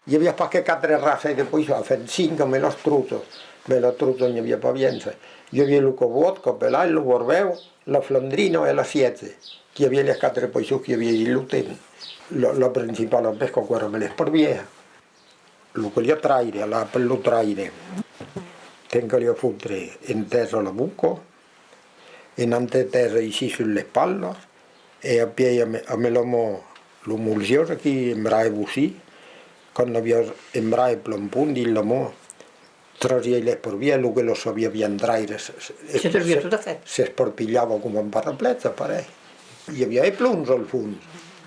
Hi havia pas que 4 races de peixos, ha fet 5 amb els trutos. Bé, els trutos n'hi havia pa viença. Hi havia el cobot, el pelat, el borbeu, la flandrina i la siete. Hi havia les 4 peixos que hi havia i l'utent. La principal pesca era me les per vieja. El que li traire, per lo traire. Tengo que li fotre in terra la buca, in terra ici sulle spalle, e a piedi a me l'emulsione che embrae così, quando havia embrae plampun di l'amore, trasia le per via, lo che lo sabia bien traire, se sparpigliava come un paraplezza, pare. Hi havia i plums al fons,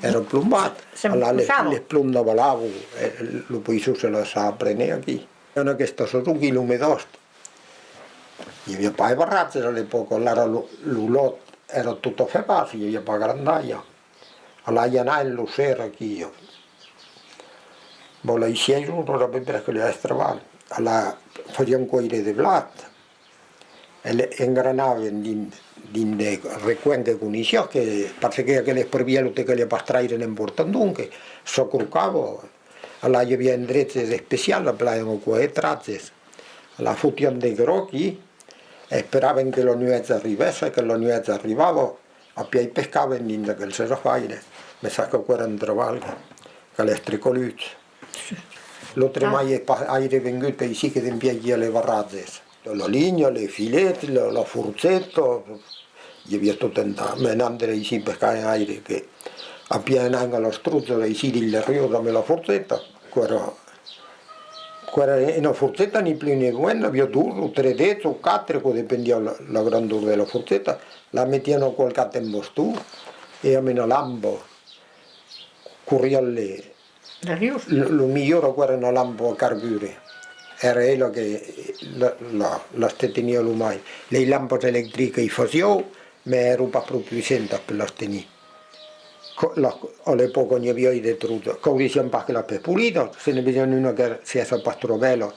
era plombat, les plums de balavo, el país se les ha prenent aquí. En aquesta sotuc i l'humedost. Hi havia pa i barratges a l'època, allora l'olot era tutto fepace, hi havia pa grandaia. Allà hi anava en l'ocer aquí. Bo, la ixeix non era ben perché li ha estrevat. Allà facien cuire de blat, engranaven dins de recuent que coneixia, que parece que aquelles per via lo que li pastrairen en portandunque, s'acrucava. Allà hi havia indrets especials, plaien quei tratzes. Allà fotien de grochi, esperaven que la nuez arribés, que la nuez arribava, a poi pescaven dins aquell serrafaire. Mi sa che era un treball, che les tricoluts. L'altre mai è venuto ici che impieghi le barrazze. La linea, le filette, la forzetta, hi havia tot en tant. Me n'andrei ici pescare in aire, che a piedi anche la struzzola ici del rio da la forzetta, una forzetta ni più ni meno, havia 2 o 3 dits o 4, que dependia la grandura della forzetta, la mettiano qualcata in bastù e a meno lampo corria lì. Lo migliore era una lampo a carbure, era ella che la tenia l'umai. Le lampade elettriche facevano, ma ero pas proprio senta per la tenere. All'epoca non havia de truta, che dicevano pas che la per pulita, se ne vedevano una che si era pastrovello,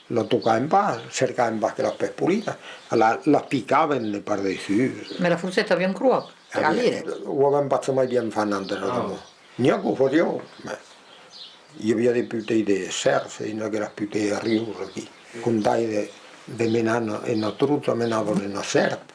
la toccavano pas, cercavano pas che la per pulita, la piccavano le par de su. Ma la forzetta aveva un cruoco? Non avevamo pas mai di infannare da mo. Neanche lo facevamo, ma hi havia de putei de cerç, i no che era putei a rius aquí. Contai de menare una truta, menavano una serp.